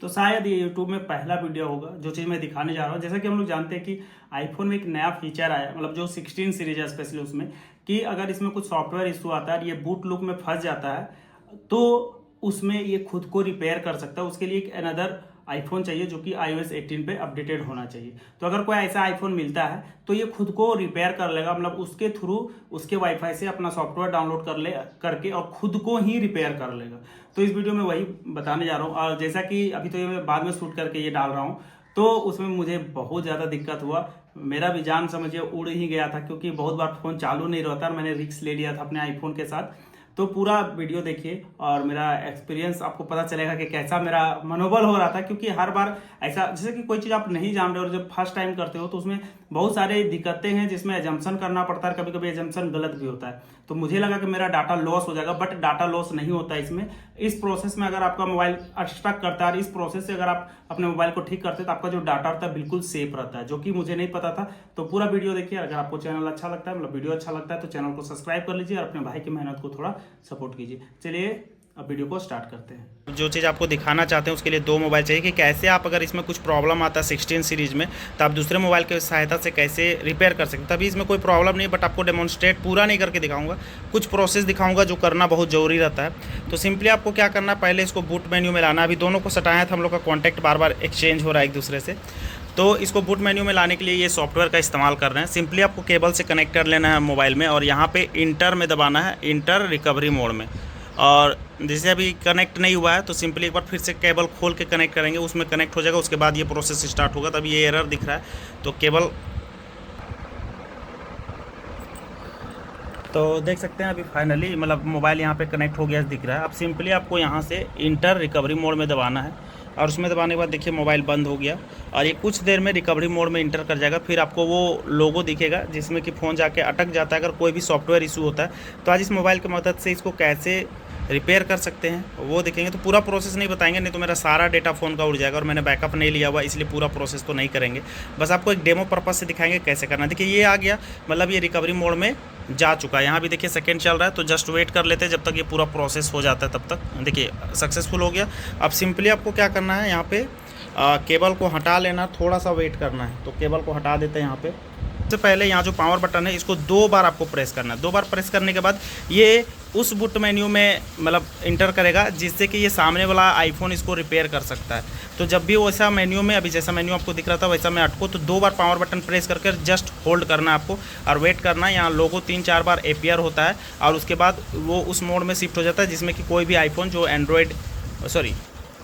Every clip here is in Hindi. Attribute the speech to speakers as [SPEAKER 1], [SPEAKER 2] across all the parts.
[SPEAKER 1] तो शायद ये YouTube में पहला वीडियो होगा जो चीज़ मैं दिखाने जा रहा हूँ। जैसा कि हम लोग जानते हैं कि आईफोन में एक नया फीचर आया, मतलब जो 16 सीरीज है स्पेशली उसमें, कि अगर इसमें कुछ सॉफ्टवेयर इशू आता है, ये बूट लूप में फंस जाता है, तो उसमें ये खुद को रिपेयर कर सकता है। उसके लिए एक अनदर आईफोन चाहिए जो कि iOS 18 पे अपडेटेड होना चाहिए। तो अगर कोई ऐसा आईफोन मिलता है तो ये खुद को रिपेयर कर लेगा, मतलब उसके थ्रू उसके वाईफाई से अपना सॉफ्टवेयर डाउनलोड करके और खुद को ही रिपेयर कर लेगा। तो इस वीडियो में वही बताने जा रहा हूँ। और जैसा कि अभी तो ये मैं बाद में शूट करके ये डाल रहा हूँ, तो उसमें मुझे बहुत ज़्यादा दिक्कत हुआ। मेरा भी जान समझिए उड़ ही गया था, क्योंकि बहुत बार फ़ोन चालू नहीं रहता और मैंने रिस्क ले लिया था अपने आईफोन के साथ। तो पूरा वीडियो देखिए और मेरा एक्सपीरियंस आपको पता चलेगा कि कैसा मेरा मनोबल हो रहा था। क्योंकि हर बार ऐसा, जैसे कि कोई चीज़ आप नहीं जान रहे और जब फर्स्ट टाइम करते हो तो उसमें बहुत सारे दिक्कतें हैं जिसमें एजम्पशन करना पड़ता है, कभी कभी एजम्पशन गलत भी होता है। तो मुझे लगा कि मेरा डाटा लॉस हो जाएगा, बट डाटा लॉस नहीं होता है इसमें। इस प्रोसेस में अगर आपका मोबाइल स्टक करता है, इस प्रोसेस से अगर आप अपने मोबाइल को ठीक करते हैं तो आपका जो डाटा रहता है बिल्कुल सेफ रहता है, जो कि मुझे नहीं पता था। तो पूरा वीडियो देखिए। अगर आपको चैनल अच्छा लगता है, मतलब वीडियो अच्छा लगता है, तो चैनल को सब्सक्राइब कर लीजिए और अपने भाई की मेहनत को थोड़ा सपोर्ट कीजिए। चलिए अब वीडियो को स्टार्ट करते हैं। जो चीज़ आपको दिखाना चाहते हैं उसके लिए दो मोबाइल चाहिए, कि कैसे आप अगर इसमें कुछ प्रॉब्लम आता है 16 सीरीज में तो आप दूसरे मोबाइल की सहायता से कैसे रिपेयर कर सकते हैं। तभी इसमें कोई प्रॉब्लम नहीं, बट आपको डेमोन्स्ट्रेट पूरा नहीं करके दिखाऊंगा, कुछ प्रोसेस दिखाऊंगा जो करना बहुत ज़रूरी रहता है। तो सिंपली आपको क्या करना है, पहले इसको बूट मेन्यू में लाना। अभी दोनों को सटाया था हम लोग का कॉन्टैक्ट बार बार एक्सचेंज हो रहा है एक दूसरे से। तो इसको बूट मेन्यू में लाने के लिए ये सॉफ्टवेयर का इस्तेमाल कर रहे हैं। सिंपली आपको केबल से कनेक्ट कर लेना है मोबाइल में और यहाँ पे इंटर में दबाना है, इंटर रिकवरी मोड में। और जैसे अभी कनेक्ट नहीं हुआ है तो सिंपली एक बार फिर से केबल खोल के कनेक्ट करेंगे, उसमें कनेक्ट हो जाएगा। उसके बाद ये प्रोसेस स्टार्ट होगा। तब ये एरर दिख रहा है तो केबल, तो देख सकते हैं अभी फाइनली मतलब मोबाइल यहाँ पे कनेक्ट हो गया दिख रहा है। अब सिंपली आपको यहाँ से इंटर रिकवरी मोड में दबाना है और उसमें दबाने के बाद देखिए मोबाइल बंद हो गया और ये कुछ देर में रिकवरी मोड में इंटर कर जाएगा। फिर आपको वो लोगो दिखेगा जिसमें कि फ़ोन जाके अटक जाता है अगर कोई भी सॉफ्टवेयर इशू होता है। तो आज इस मोबाइल की मदद से इसको कैसे रिपेयर कर सकते हैं वो देखेंगे। तो पूरा प्रोसेस नहीं बताएंगे, नहीं तो मेरा सारा डेटा फ़ोन का उड़ जाएगा और मैंने बैकअप नहीं लिया हुआ, इसलिए पूरा प्रोसेस तो नहीं करेंगे। बस आपको एक डेमो पर्पज से दिखाएंगे कैसे करना। देखिए ये आ गया, मतलब ये रिकवरी मोड में जा चुका है। यहाँ भी देखिए सेकंड चल रहा है, तो जस्ट वेट कर लेते हैं जब तक ये पूरा प्रोसेस हो जाता है। तब तक देखिए सक्सेसफुल हो गया। अब सिंपली आपको क्या करना है, यहाँ पे केबल को हटा लेना, थोड़ा सा वेट करना है। तो केबल को हटा देते हैं। यहाँ पे सबसे पहले यहाँ जो पावर बटन है इसको 2 बार आपको प्रेस करना है। 2 बार प्रेस करने के बाद ये उस बूट मेन्यू में मतलब इंटर करेगा जिससे कि ये सामने वाला आईफोन इसको रिपेयर कर सकता है। तो जब भी वैसा मेन्यू में, अभी जैसा मेन्यू आपको दिख रहा था वैसा में अटको, तो 2 बार पावर बटन प्रेस करके जस्ट होल्ड करना है आपको और वेट करना है। यहाँ लोगो 3-4 बार अपीयर होता है और उसके बाद वो उस मोड में शिफ्ट हो जाता है जिसमें कि कोई भी आईफोन जो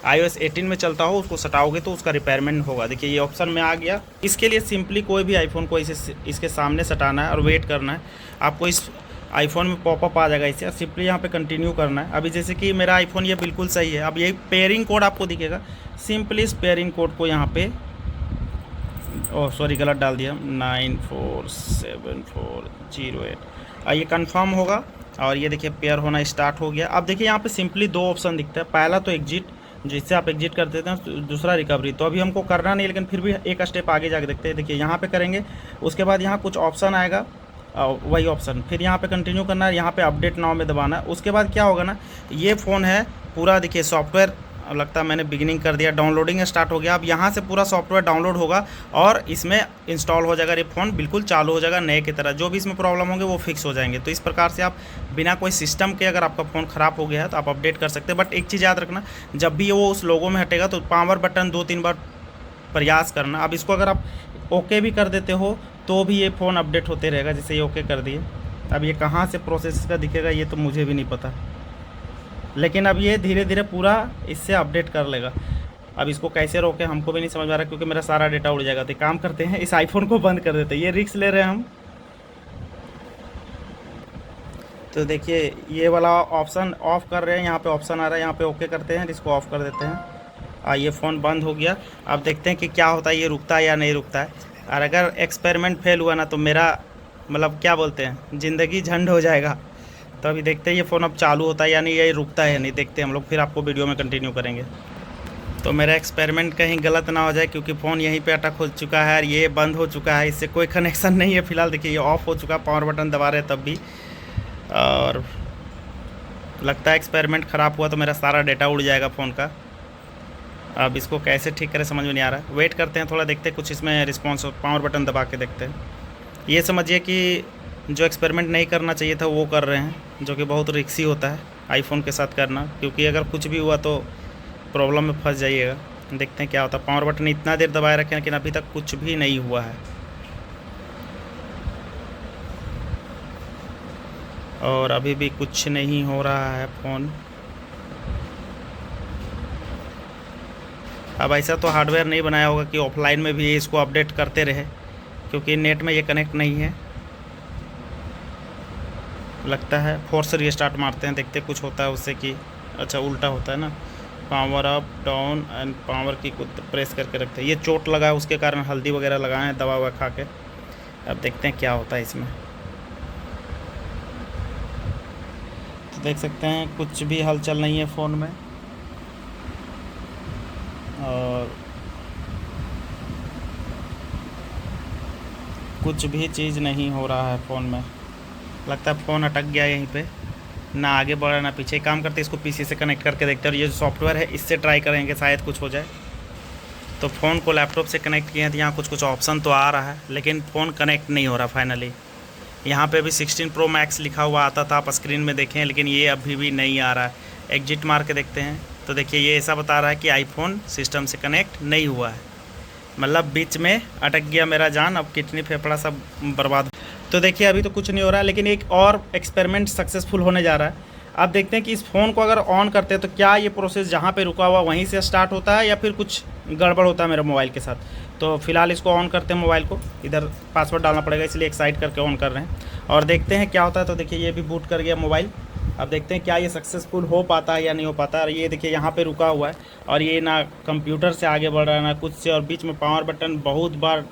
[SPEAKER 1] iOS 18 में चलता हो उसको सटाओगे तो उसका रिपेयरमेंट होगा। देखिए ये ऑप्शन में आ गया। इसके लिए सिंपली कोई भी आईफोन को इसे इसके सामने सटाना है और वेट करना है। आपको इस आईफोन में पॉपअप आ जाएगा इसे, सिंपली यहाँ पे कंटिन्यू करना है। अभी जैसे कि मेरा आईफोन ये बिल्कुल सही है। अब ये पेयरिंग कोड आपको दिखेगा, सिंपली इस पेयरिंग कोड को यहाँ पे, गलत डाल दिया, 947408। ये कंफर्म होगा और ये देखिए पेयर होना स्टार्ट हो गया। अब देखिए यहाँ पे सिंपली 2 ऑप्शन दिखता है। पहला तो एग्जिट, जिससे आप एग्जिट कर देते हैं, दूसरा रिकवरी। तो अभी हमको करना नहीं, लेकिन फिर भी एक स्टेप आगे जाके देखते हैं। देखिए यहाँ पे करेंगे, उसके बाद यहाँ कुछ ऑप्शन आएगा, वही ऑप्शन फिर यहाँ पे कंटिन्यू करना है। यहाँ पे अपडेट नाउ में दबाना है। उसके बाद क्या होगा ना, ये फ़ोन है पूरा, देखिए सॉफ्टवेयर लगता है मैंने बिगिनिंग कर दिया, डाउनलोडिंग स्टार्ट हो गया। अब यहाँ से पूरा सॉफ्टवेयर डाउनलोड होगा और इसमें इंस्टॉल हो जाएगा। ये फ़ोन बिल्कुल चालू हो जाएगा नए की तरह। जो भी इसमें प्रॉब्लम होंगे वो फिक्स हो जाएंगे। तो इस प्रकार से आप बिना कोई सिस्टम के, अगर आपका फ़ोन ख़राब हो गया है तो आप अपडेट कर सकते हैं। बट एक चीज़ याद रखना, जब भी वो उस लोगो में हटेगा तो पावर बटन 2-3 बार प्रयास करना। अब इसको अगर आप ओके भी कर देते हो तो भी ये फ़ोन अपडेट होते रहेगा। जैसे ये ओके कर दिए, अब ये कहाँ से प्रोसेस का दिखेगा ये तो मुझे भी नहीं पता, लेकिन अब ये धीरे धीरे पूरा इससे अपडेट कर लेगा। अब इसको कैसे रोके हमको भी नहीं समझ आ रहा, क्योंकि मेरा सारा डेटा उड़ जाएगा। तो काम करते हैं, इस आईफोन को बंद कर देते हैं, ये रिस्क ले रहे हैं हम। तो देखिए ये वाला ऑप्शन ऑफ़ कर रहे हैं, यहाँ पे ऑप्शन आ रहा है, यहाँ पे ओके करते हैं, इसको ऑफ़ कर देते हैं। ये फ़ोन बंद हो गया। अब देखते हैं कि क्या होता है, ये रुकता है या नहीं रुकता है। और अगर एक्सपेरिमेंट फेल हुआ ना तो मेरा मतलब क्या बोलते हैं, ज़िंदगी झंड हो जाएगा। तो अभी देखते हैं ये फ़ोन अब चालू होता है या नहीं, ये रुकता है या नहीं, देखते हैं हम लोग, फिर आपको वीडियो में कंटिन्यू करेंगे। तो मेरा एक्सपेरिमेंट कहीं गलत ना हो जाए, क्योंकि फ़ोन यहीं पे अटक हो चुका है और ये बंद हो चुका है, इससे कोई कनेक्शन नहीं है फ़िलहाल। देखिए ये ऑफ़ हो चुका, पावर बटन दबा रहे तब भी, और लगता है एक्सपेरिमेंट ख़राब हुआ तो मेरा सारा डेटा उड़ जाएगा फ़ोन का।
[SPEAKER 2] अब इसको कैसे ठीक करें समझ में नहीं आ रहा है। वेट करते हैं थोड़ा, देखते हैं कुछ इसमें रिस्पॉन्स। पावर बटन दबा के देखते हैं। ये समझिए कि जो एक्सपेरिमेंट नहीं करना चाहिए था वो कर रहे हैं, जो कि बहुत रिस्की होता है आईफोन के साथ करना, क्योंकि अगर कुछ भी हुआ तो प्रॉब्लम में फंस जाइएगा। देखते हैं क्या होता है। पावर बटन इतना देर दबाए रखें लेकिन अभी तक कुछ भी नहीं हुआ है, और अभी भी कुछ नहीं हो रहा है फ़ोन। अब ऐसा तो हार्डवेयर नहीं बनाया होगा कि ऑफलाइन में भी इसको अपडेट करते रहे, क्योंकि नेट में ये कनेक्ट नहीं है लगता है। फोर्स से रीस्टार्ट मारते हैं, देखते कुछ होता है उससे कि अच्छा उल्टा होता है ना। Power up down and power की को प्रेस करके रखते हैं। ये चोट लगा है उसके कारण हल्दी वगैरह लगाए हैं, दवा ववा खा के। अब देखते हैं क्या होता है इसमें। तो देख सकते हैं कुछ भी हलचल नहीं है फ़ोन में, और कुछ भी चीज़ नहीं हो रहा है फ़ोन में। लगता है फ़ोन अटक गया यहीं पे, ना आगे बढ़ा ना पीछे। काम करते इसको पीसी से कनेक्ट करके देखते हैं, और ये जो सॉफ्टवेयर है इससे ट्राई करेंगे, शायद कुछ हो जाए। तो फ़ोन को लैपटॉप से कनेक्ट किए हैं तो यहाँ कुछ ऑप्शन तो आ रहा है, लेकिन फ़ोन कनेक्ट नहीं हो रहा फाइनली। यहाँ पे भी 16 प्रो मैक्स लिखा हुआ आता था, आप स्क्रीन में देखें, लेकिन ये अभी भी नहीं आ रहा है। एग्जिट मार के देखते हैं तो देखिए ये ऐसा बता रहा है कि आईफोन सिस्टम से कनेक्ट नहीं हुआ है, मतलब बीच में अटक गया मेरा जान। अब किडनी फेफड़ा सब बर्बाद। तो देखिए अभी तो कुछ नहीं हो रहा है, लेकिन एक और एक्सपेरिमेंट सक्सेसफुल होने जा रहा है। अब देखते हैं कि इस फ़ोन को अगर ऑन करते हैं तो क्या ये प्रोसेस जहाँ पे रुका हुआ वहीं से स्टार्ट होता है, या फिर कुछ गड़बड़ होता है मेरे मोबाइल के साथ। तो फिलहाल इसको ऑन करते हैं मोबाइल को। इधर पासवर्ड डालना पड़ेगा, इसलिए एक साइड करके ऑन कर रहे हैं, और देखते हैं क्या होता है। तो देखिए ये भी बूट कर गया मोबाइल। अब देखते हैं क्या ये सक्सेसफुल हो पाता है या नहीं हो पाता। और ये देखिए यहाँ पे रुका हुआ है, और ये ना कंप्यूटर से आगे बढ़ रहा है ना कुछ से, और बीच में पावर बटन बहुत बार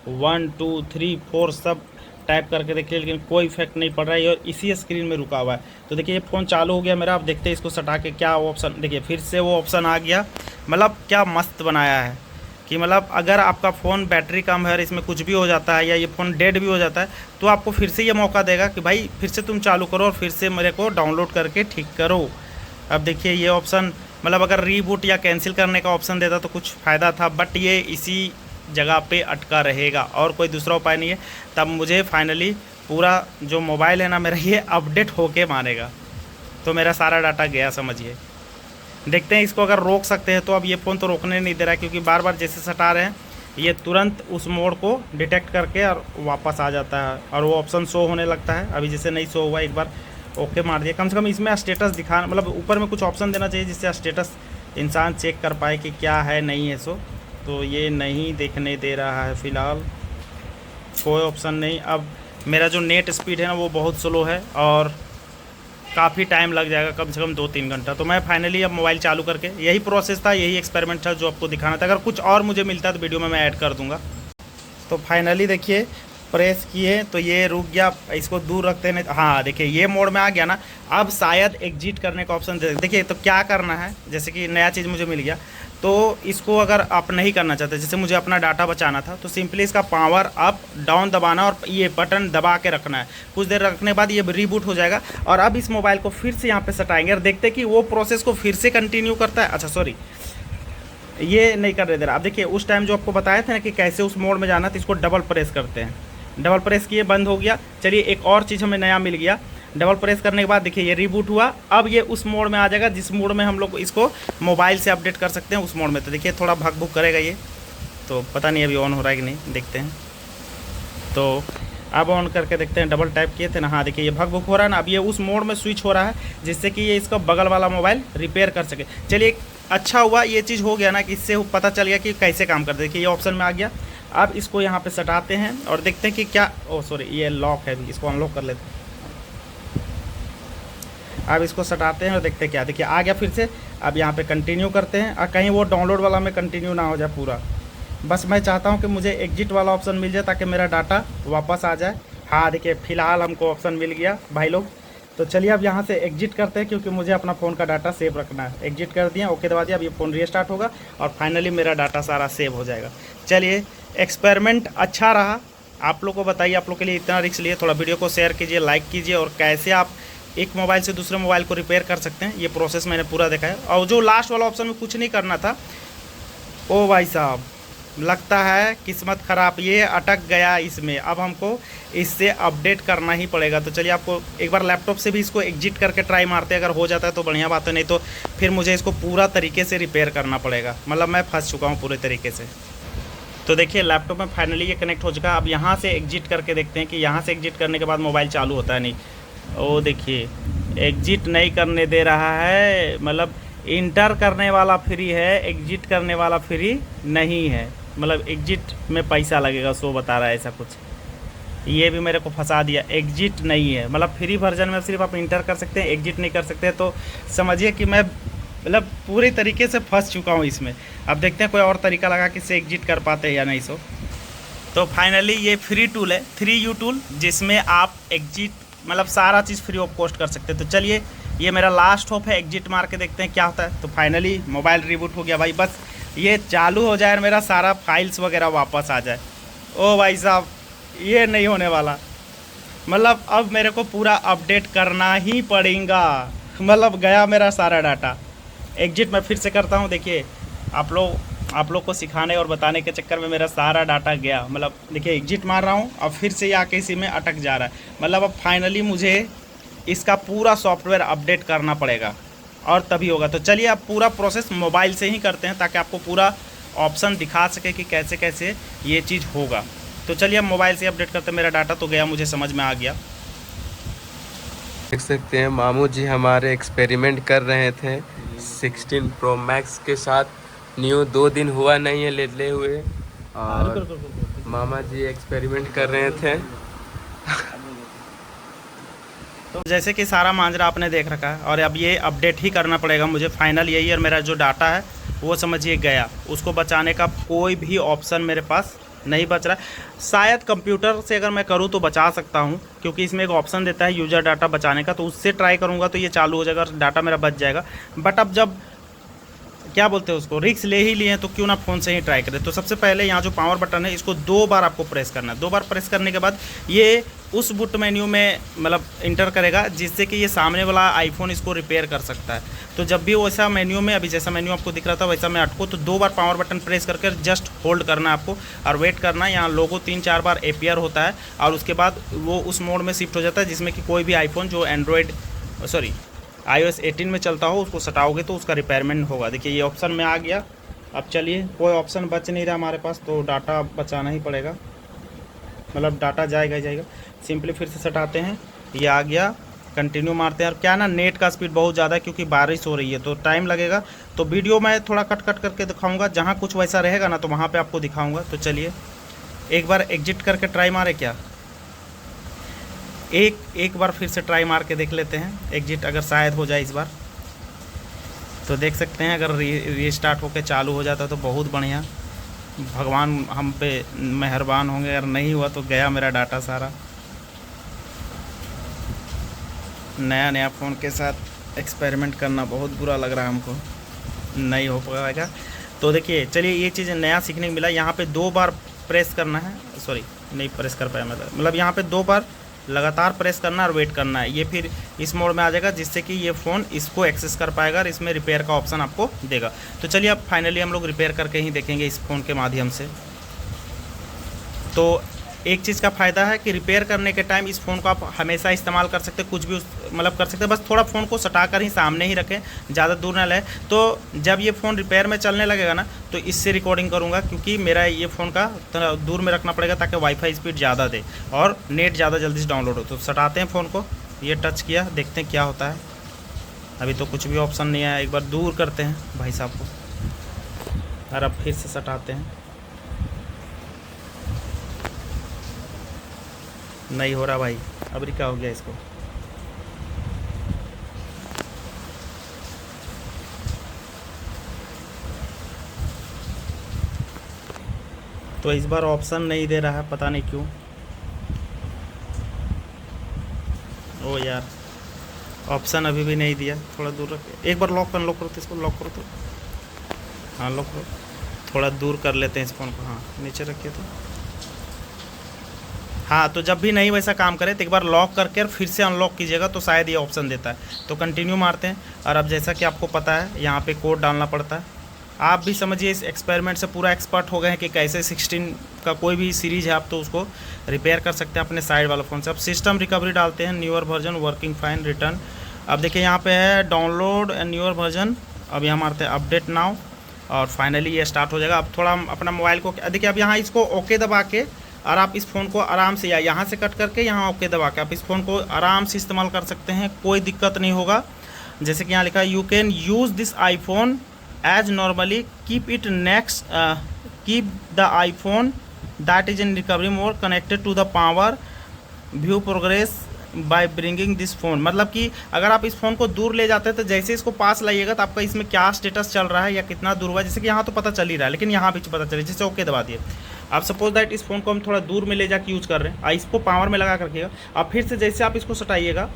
[SPEAKER 2] 1 2 3 4 सब टाइप करके देखिए, लेकिन कोई इफेक्ट नहीं पड़ रहा है, और इसी स्क्रीन में रुका हुआ है। तो देखिए ये फ़ोन चालू हो गया मेरा। अब देखते हैं इसको सटा के क्या ऑप्शन, देखिए फिर से वो ऑप्शन आ गया। मतलब क्या मस्त बनाया है कि मतलब अगर आपका फ़ोन बैटरी कम है और इसमें कुछ भी हो जाता है, या ये फ़ोन डेड भी हो जाता है, तो आपको फिर से ये मौका देगा कि भाई फिर से तुम चालू करो और फिर से मेरे को डाउनलोड करके ठीक करो। अब देखिए ये ऑप्शन, मतलब अगर रीबूट या कैंसिल करने का ऑप्शन देता तो कुछ फ़ायदा था, बट ये इसी जगह पे अटका रहेगा और कोई दूसरा उपाय नहीं है। तब मुझे फाइनली पूरा जो मोबाइल है ना मेरा, ये अपडेट होके मानेगा। तो मेरा सारा डाटा गया समझिए। देखते हैं इसको अगर रोक सकते हैं तो। अब ये फ़ोन तो रोकने नहीं दे रहा है, क्योंकि बार बार जैसे सटा रहे हैं ये तुरंत उस मोड को डिटेक्ट करके और वापस आ जाता है, और वो ऑप्शन शो होने लगता है। अभी जैसे नहीं शो हुआ, एक बार ओके मार दिया। कम से कम इसमें स्टेटस दिखा, मतलब ऊपर में कुछ ऑप्शन देना चाहिए जिससे स्टेटस इंसान चेक कर पाए कि क्या है नहीं है सो। तो ये नहीं देखने दे रहा है फ़िलहाल, कोई ऑप्शन नहीं। अब मेरा जो नेट स्पीड है ना वो बहुत स्लो है, और काफ़ी टाइम लग जाएगा, कम से कम 2-3 घंटा। तो मैं फाइनली अब मोबाइल चालू करके, यही प्रोसेस था, यही एक्सपेरिमेंट था जो आपको दिखाना था। अगर कुछ और मुझे मिलता है तो वीडियो में मैं ऐड कर दूँगा। तो फाइनली देखिए प्रेस किए तो ये रुक गया। इसको दूर रखते हैं, हाँ देखिए ये मोड में आ गया ना। अब शायद एग्जिट करने का ऑप्शन देखिए। तो क्या करना है, जैसे कि नया चीज़ मुझे मिल गया, तो इसको अगर आप नहीं करना चाहते, जैसे मुझे अपना डाटा बचाना था, तो सिंपली इसका पावर अप डाउन दबाना और ये बटन दबा के रखना है। कुछ देर रखने के बाद ये रीबूट हो जाएगा, और अब इस मोबाइल को फिर से यहाँ पे सटाएंगे और देखते हैं कि वो प्रोसेस को फिर से कंटिन्यू करता है। अच्छा सॉरी, ये नहीं कर रहे थे। अब देखिए उस टाइम जो आपको बताया था ना कि कैसे उस मोड में जाना, तो इसको डबल प्रेस करते हैं। डबल प्रेस किए, बंद हो गया। चलिए एक और चीज़ हमें नया मिल गया। डबल प्रेस करने के बाद देखिए ये रीबूट हुआ। अब ये उस मोड में आ जाएगा जिस मोड में हम लोग इसको मोबाइल से अपडेट कर सकते हैं, उस मोड में। तो देखिए थोड़ा भग भुग करेगा ये, तो पता नहीं अभी ऑन हो रहा है कि नहीं, देखते हैं। तो अब ऑन करके देखते हैं। डबल टाइप किए थे ना, हाँ देखिए ये भग भुग हो रहा है ना। अब ये उस मोड में स्विच हो रहा है जिससे कि ये इसका बगल वाला मोबाइल रिपेयर कर सके। चलिए अच्छा हुआ ये चीज़ हो गया ना, कि इससे पता चल गया कि कैसे काम करते। देखिए ये ऑप्शन में आ गया। अब इसको यहाँ पे सटाते हैं और देखते हैं कि क्या, ओ सॉरी ये लॉक है, इसको अनलॉक कर लेते हैं। अब इसको सटाते हैं और देखते हैं क्या, देखिए आ गया फिर से। अब यहाँ पे कंटिन्यू करते हैं, और कहीं वो डाउनलोड वाला में कंटिन्यू ना हो जाए पूरा। बस मैं चाहता हूँ कि मुझे एग्जिट वाला ऑप्शन मिल जाए ताकि मेरा डाटा वापस आ जाए। हाँ देखिए फ़िलहाल हमको ऑप्शन मिल गया भाई लोग। तो चलिए अब यहाँ से एग्जिट करते हैं, क्योंकि मुझे अपना फ़ोन का डाटा सेव रखना है। एग्जिट कर दिया, ओके दबा दिया। अब ये फ़ोन रीस्टार्ट होगा और फाइनली मेरा डाटा सारा सेव हो जाएगा। चलिए एक्सपेरिमेंट अच्छा रहा। आप लोग को बताइए, आप लोग के लिए इतना रिस्क लिए। थोड़ा वीडियो को शेयर कीजिए, लाइक कीजिए, और कैसे आप एक मोबाइल से दूसरे मोबाइल को रिपेयर कर सकते हैं, ये प्रोसेस मैंने पूरा देखा है। और जो लास्ट वाला ऑप्शन में कुछ नहीं करना था, ओ भाई साहब, लगता है किस्मत ख़राब, ये अटक गया इसमें। अब हमको इससे अपडेट करना ही पड़ेगा। तो चलिए आपको एक बार लैपटॉप से भी इसको एग्जिट करके ट्राई मारते हैं, अगर हो जाता है तो बढ़िया बात है, नहीं तो फिर मुझे इसको पूरा तरीके से रिपेयर करना पड़ेगा। मतलब मैं फंस चुका हूँ पूरे तरीके से। तो देखिए लैपटॉप में फाइनली ये कनेक्ट हो चुका है। अब यहाँ से एग्जिट करके देखते हैं कि यहाँ से एग्जिट करने के बाद मोबाइल चालू होता है नहीं। ओ देखिए एग्जिट नहीं करने दे रहा है, मतलब इंटर करने वाला फ्री है, एग्जिट करने वाला फ्री नहीं है। मतलब एग्जिट में पैसा लगेगा, सो बता रहा है ऐसा कुछ। ये भी मेरे को फंसा दिया, एग्जिट नहीं है। मतलब फ्री वर्जन में सिर्फ आप इंटर कर सकते हैं, एग्जिट नहीं कर सकते। तो समझिए कि मैं मतलब पूरी तरीके से फंस चुका हूँ इसमें। अब देखते हैं कोई और तरीका लगा कि इससे एग्जिट कर पाते हैं या नहीं। सो तो फाइनली ये फ्री टूल है, 3U टूल, जिसमें आप एग्जिट मतलब सारा चीज़ फ्री ऑफ कॉस्ट कर सकते हैं। तो चलिए ये मेरा लास्ट होप है, एग्जिट मार के देखते हैं क्या होता है। तो फाइनली मोबाइल रिबूट हो गया भाई, बस ये चालू हो जाए और मेरा सारा फाइल्स वगैरह वापस आ जाए। ओ भाई साहब ये नहीं होने वाला, मतलब अब मेरे को पूरा अपडेट करना ही पड़ेगा। मतलब गया मेरा सारा डाटा। एग्जिट मैं फिर से करता हूँ। देखिए आप लोग को सिखाने और बताने के चक्कर में मेरा सारा डाटा गया। मतलब देखिए एग्जिट मार रहा हूँ, अब फिर से ये आके इसी में अटक जा रहा है। मतलब अब फाइनली मुझे इसका पूरा सॉफ्टवेयर अपडेट करना पड़ेगा और तभी होगा। तो चलिए आप पूरा प्रोसेस मोबाइल से ही करते हैं ताकि आपको पूरा ऑप्शन दिखा सके कि कैसे कैसे ये चीज़ होगा। तो चलिए अब मोबाइल से अपडेट करते हैं। मेरा डाटा तो गया, मुझे समझ में आ गया।
[SPEAKER 3] देख सकते हैं मामू जी हमारे एक्सपेरिमेंट कर रहे थे 16 Pro Max के साथ। न्यू 2 दिन हुआ नहीं है ले हुए, और मामा जी एक्सपेरिमेंट कर रहे थे।
[SPEAKER 2] तो जैसे कि सारा मांजरा आपने देख रखा है और अब ये अपडेट ही करना पड़ेगा मुझे। फाइनल यही, और मेरा जो डाटा है वो समझिए गया। उसको बचाने का कोई भी ऑप्शन मेरे पास नहीं बच रहा है। शायद कंप्यूटर से अगर मैं करूँ तो बचा सकता हूँ, क्योंकि इसमें एक ऑप्शन देता है यूज़र डाटा बचाने का, तो उससे ट्राई करूँगा तो ये चालू हो जाएगा, डाटा मेरा बच जाएगा। बट अब जब क्या बोलते हैं उसको, रिस्क ले ही लिए हैं तो क्यों ना फ़ोन से ही ट्राई करें। तो सबसे पहले यहाँ जो पावर बटन है इसको 2 बार आपको प्रेस करना है। 2 बार प्रेस करने के बाद ये उस बूट मेन्यू में मतलब इंटर करेगा, जिससे कि ये सामने वाला आईफोन इसको रिपेयर कर सकता है। तो जब भी वैसा मेन्यू में, अभी जैसा मेन्यू आपको दिख रहा था वैसा मैं अटको, तो 2 बार पावर बटन प्रेस करके जस्ट होल्ड करना है आपको और वेट करना है। यहाँ लोगो 3-4 बार अपीयर होता है और उसके बाद वो उस मोड में शिफ्ट हो जाता है जिसमें कि कोई भी आईफोन जो iOS 18 में चलता हो उसको सटाओगे तो उसका रिपेयरमेंट होगा। देखिए ये ऑप्शन में आ गया। अब चलिए कोई ऑप्शन बच नहीं रहा हमारे पास, तो डाटा बचाना ही पड़ेगा, मतलब डाटा जाएगा ही जाएगा। सिंपली फिर से सटाते हैं, ये आ गया, कंटिन्यू मारते हैं। और क्या ना नेट का स्पीड बहुत ज़्यादा है क्योंकि बारिश हो रही है तो टाइम लगेगा। तो वीडियो मैं थोड़ा कट करके दिखाऊँगा, जहाँ कुछ वैसा रहेगा ना तो वहाँ पर आपको दिखाऊँगा। तो चलिए एक बार एग्जिट करके ट्राई मारे क्या, एक बार फिर से ट्राई मार के देख लेते हैं एग्जिट, अगर शायद हो जाए इस बार। तो देख सकते हैं अगर रीस्टार्ट होकर चालू हो जाता तो बहुत बढ़िया, भगवान हम पे मेहरबान होंगे। अगर नहीं हुआ तो गया मेरा डाटा सारा। नया फ़ोन के साथ एक्सपेरिमेंट करना बहुत बुरा लग रहा है हमको, नहीं हो पाएगा। तो देखिए चलिए ये चीज़ नया सीखने को मिला। यहाँ पे 2 बार प्रेस करना है, सॉरी नहीं प्रेस कर पाया मतलब यहाँ पे 2 बार लगातार प्रेस करना और वेट करना है। ये फिर इस मोड में आ जाएगा जिससे कि ये फ़ोन इसको एक्सेस कर पाएगा और इसमें रिपेयर का ऑप्शन आपको देगा। तो चलिए अब फाइनली हम लोग रिपेयर करके ही देखेंगे इस फ़ोन के माध्यम से। तो एक चीज़ का फ़ायदा है कि रिपेयर करने के टाइम इस फ़ोन को आप हमेशा इस्तेमाल कर सकते हैं, कुछ भी मतलब कर सकते हैं, बस थोड़ा फ़ोन को सटा कर ही सामने ही रखें, ज़्यादा दूर ना लाएं। तो जब ये फ़ोन रिपेयर में चलने लगेगा ना तो इससे रिकॉर्डिंग करूँगा, क्योंकि मेरा ये फ़ोन का दूर में रखना पड़ेगा ताकि वाईफाई स्पीड ज़्यादा दे और नेट ज़्यादा जल्दी से डाउनलोड हो। तो सटाते हैं फ़ोन को, ये टच किया, देखते हैं क्या होता है। अभी तो कुछ भी ऑप्शन नहीं आया, एक बार दूर करते हैं भाई साहब को और अब फिर से सटाते हैं। नहीं हो रहा भाई, अब क्या हो गया इसको। तो इस बार ऑप्शन नहीं दे रहा है, पता नहीं क्यों। ओ यार ऑप्शन अभी भी नहीं दिया, थोड़ा दूर रख, एक बार लॉक करो तो इसको, लॉक करो तो, हाँ लॉक करो, थोड़ा दूर कर लेते हैं इस फोन को, हाँ नीचे रखिए तो। हाँ तो जब भी नहीं वैसा काम करे तो एक बार लॉक करके फिर से अनलॉक कीजिएगा तो शायद ये ऑप्शन देता है। तो कंटिन्यू मारते हैं और अब जैसा कि आपको पता है यहाँ पे कोड डालना पड़ता है, आप भी समझिए इस एक्सपेरिमेंट से पूरा एक्सपर्ट हो गए हैं कि कैसे 16 का कोई भी सीरीज़ है आप तो उसको रिपेयर कर सकते हैं अपने साइड वाला फ़ोन से। अब सिस्टम रिकवरी डालते हैं, newer version working fine return. अब देखिए यहाँ पे है डाउनलोड एंड न्यूअर वर्जन। अब यहाँ मारते हैं अपडेट नाउ और फाइनली ये स्टार्ट हो जाएगा। अब थोड़ा अपना मोबाइल को देखिए, अब यहाँ इसको ओके दबा के और आप इस फ़ोन को आराम से या यहाँ से कट करके यहाँ ओके दबा के आप इस फ़ोन को आराम से इस्तेमाल कर सकते हैं, कोई दिक्कत नहीं होगा। जैसे कि यहाँ लिखा है you can use this iPhone as normally, keep it next, keep the iPhone that is in recovery mode connected to the power, view progress by bringing this phone. मतलब कि अगर आप इस फ़ोन को दूर ले जाते हैं तो जैसे इसको पास लाइएगा तो आपका इसमें क्या स्टेटस चल रहा है या कितना दूर हुआ है, जैसे कि यहाँ तो पता चल ही रहा है लेकिन यहाँ भी पता चले, जैसे ओके दबा दिए। आप सपोज दैट इस फ़ोन को हम थोड़ा दूर में ले जाके यूज़ कर रहे हैं, इसको पावर में लगा कर रखिएगा। अब फिर से जैसे आप इसको सटाइएगा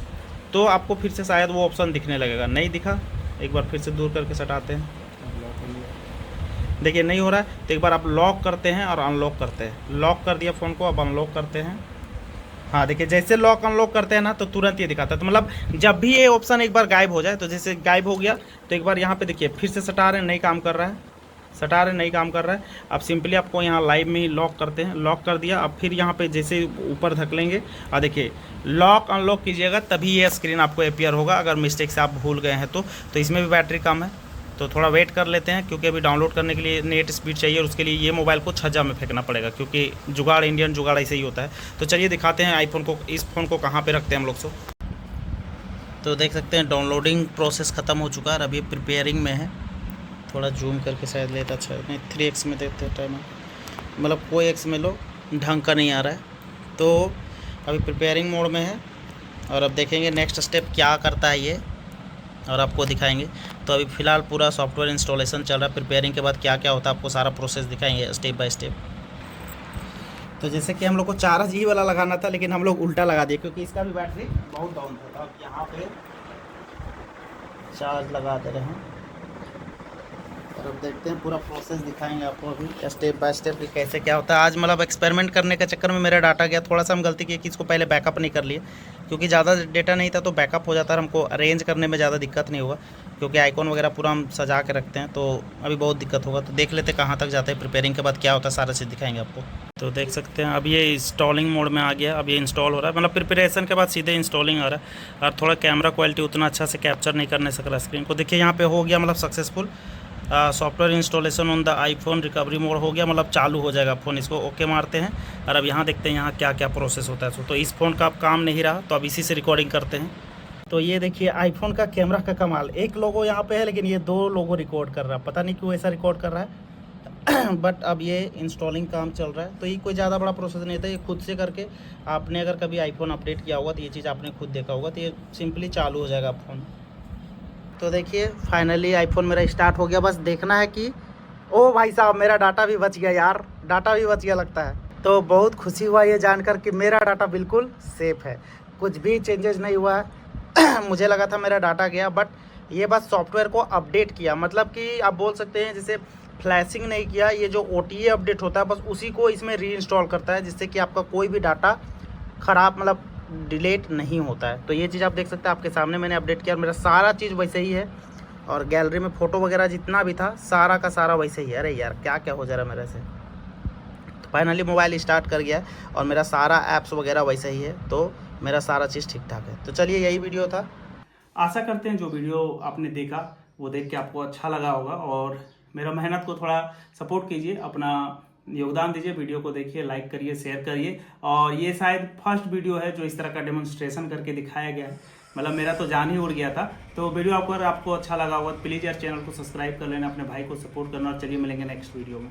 [SPEAKER 2] तो आपको फिर से शायद वो ऑप्शन दिखने लगेगा। नहीं दिखा, एक बार फिर से दूर करके सटाते हैं, देखिए नहीं हो रहा है। तो एक बार आप लॉक करते हैं और अनलॉक करते हैं। लॉक कर दिया फ़ोन को, अब अनलॉक करते हैं। हाँ देखिए, जैसे लॉक अनलॉक करते हैं ना तो तुरंत ये दिखाता है। तो मतलब जब भी ये ऑप्शन एक बार गायब हो जाए, तो जैसे गायब हो गया तो एक बार यहाँ पे देखिए फिर से सटा रहे हैं, नहीं काम कर रहा है, सटा रहे नहीं काम कर रहा है। अब सिंपली आपको यहाँ लाइव में ही लॉक करते हैं, लॉक कर दिया। अब फिर यहाँ पे जैसे ऊपर धकेलेंगे और देखिए लॉक अनलॉक कीजिएगा तभी ये स्क्रीन आपको अपीयर होगा। अगर मिस्टेक से आप भूल गए हैं तो इसमें भी बैटरी कम है, तो थोड़ा वेट कर लेते हैं क्योंकि अभी डाउनलोड करने के लिए नेट स्पीड चाहिए और उसके लिए ये मोबाइल को छज्जा में फेंकना पड़ेगा क्योंकि जुगाड़, इंडियन जुगाड़ ऐसे ही होता है। तो चलिए दिखाते हैं आईफोन को, इस फ़ोन को कहाँ पे रखते हैं हम लोग। तो देख सकते हैं डाउनलोडिंग प्रोसेस ख़त्म हो चुका है और अभी प्रिपेयरिंग में है। थोड़ा जूम करके शायद लेता, अच्छा नहीं 3x में देखते हैं टाइम, मतलब कोई एक्स में लो ढंग का नहीं आ रहा है। तो अभी प्रिपेयरिंग मोड में है और अब देखेंगे नेक्स्ट स्टेप क्या करता है ये और आपको दिखाएंगे। तो अभी फ़िलहाल पूरा सॉफ्टवेयर इंस्टॉलेशन चल रहा है। प्रिपेयरिंग के बाद क्या क्या होता है आपको सारा प्रोसेस दिखाएंगे स्टेप बाय स्टेप। तो जैसे कि हम लोग को चार्ज ही वाला लगाना था लेकिन हम लोग उल्टा लगा दिए क्योंकि इसका भी बैटरी बहुत डाउन था। अब यहाँ पे चार्ज लगा दे रहे हैं और अब देखते हैं पूरा प्रोसेस दिखाएंगे आपको अभी स्टेप बाय स्टेप कि कैसे क्या होता है। आज मतलब एक्सपेरिमेंट करने के चक्कर में मेरा डाटा गया, थोड़ा सा हम गलती की कि इसको पहले बैकअप नहीं कर लिए क्योंकि ज़्यादा डेटा नहीं था तो बैकअप हो जाता है, हमको अरेंज करने में ज़्यादा दिक्कत नहीं होगा क्योंकि आइकॉन वगैरह पूरा हम सजा के रखते हैं, तो अभी बहुत दिक्कत होगा। तो देख लेते कहाँ तक जाते हैं, प्रिपेयरिंग के बाद क्या होता है सारा चीज़ दिखाएंगे आपको। तो देख सकते हैं अब ये इंस्टॉलिंग मोड में आ गया, अब ये इंस्टॉल हो रहा है, मतलब प्रिपरेशन के बाद सीधे इंस्टॉलिंग आ रहा है। और थोड़ा कैमरा क्वालिटी उतना अच्छा से कैप्चर नहीं करने सक रहा स्क्रीन को। देखिए यहाँ पे हो गया मतलब successful software installation on the iPhone, recovery mode हो गया, मतलब चालू हो जाएगा फ़ोन। इसको ओके मारते हैं और अब यहाँ देखते हैं यहाँ क्या क्या प्रोसेस होता है। तो इस फ़ोन का अब काम नहीं रहा तो अब इसी से रिकॉर्डिंग करते हैं। तो ये देखिए आईफोन का कैमरा का कमाल, एक लोगो यहाँ पे है लेकिन ये 2 लोगो रिकॉर्ड कर रहा है, पता नहीं क्यों ऐसा रिकॉर्ड कर रहा है। बट अब ये इंस्टॉलिंग काम चल रहा है तो ये कोई ज़्यादा बड़ा प्रोसेस नहीं था, ये खुद से करके आपने अगर कभी आईफोन अपडेट किया होगा तो ये चीज़ आपने खुद देखा होगा, तो ये सिंपली चालू हो जाएगा फ़ोन। तो देखिए फाइनली आईफोन मेरा स्टार्ट हो गया, बस देखना है कि ओ भाई साहब मेरा डाटा भी बच गया यार, डाटा भी बच गया लगता है। तो बहुत खुशी हुआ ये जानकर कि मेरा डाटा बिल्कुल सेफ़ है, कुछ भी चेंजेस नहीं हुआ है। मुझे लगा था मेरा डाटा गया, बट ये बस सॉफ्टवेयर को अपडेट किया, मतलब कि आप बोल सकते हैं जैसे फ्लैशिंग नहीं किया, ये जो OTA अपडेट होता है बस उसी को इसमें रीइंस्टॉल करता है जिससे कि आपका कोई भी डाटा ख़राब मतलब डिलीट नहीं होता है। तो ये चीज़ आप देख सकते हैं, आपके सामने मैंने अपडेट किया और मेरा सारा चीज़ वैसे ही है और गैलरी में फ़ोटो वगैरह जितना भी था सारा का सारा वैसे ही है। अरे यार क्या क्या हो जा रहा है मेरे से। तो फाइनली मोबाइल स्टार्ट कर गया और मेरा सारा ऐप्स वगैरह वैसे ही है, तो मेरा सारा चीज़ ठीक ठाक है। तो चलिए यही वीडियो था।
[SPEAKER 1] आशा करते हैं जो वीडियो आपने देखा वो देख के आपको अच्छा लगा होगा और मेरा मेहनत को थोड़ा सपोर्ट कीजिए, अपना योगदान दीजिए, वीडियो को देखिए, लाइक करिए, शेयर करिए। और ये शायद फर्स्ट वीडियो है जो इस तरह का डेमोन्स्ट्रेशन करके दिखाया गया है, मतलब मेरा तो जान ही उड़ गया था। तो वीडियो अगर आपको अच्छा लगा होगा तो प्लीज़ यार चैनल को सब्सक्राइब कर लेना, अपने भाई को सपोर्ट करना और चलिए मिलेंगे नेक्स्ट वीडियो में।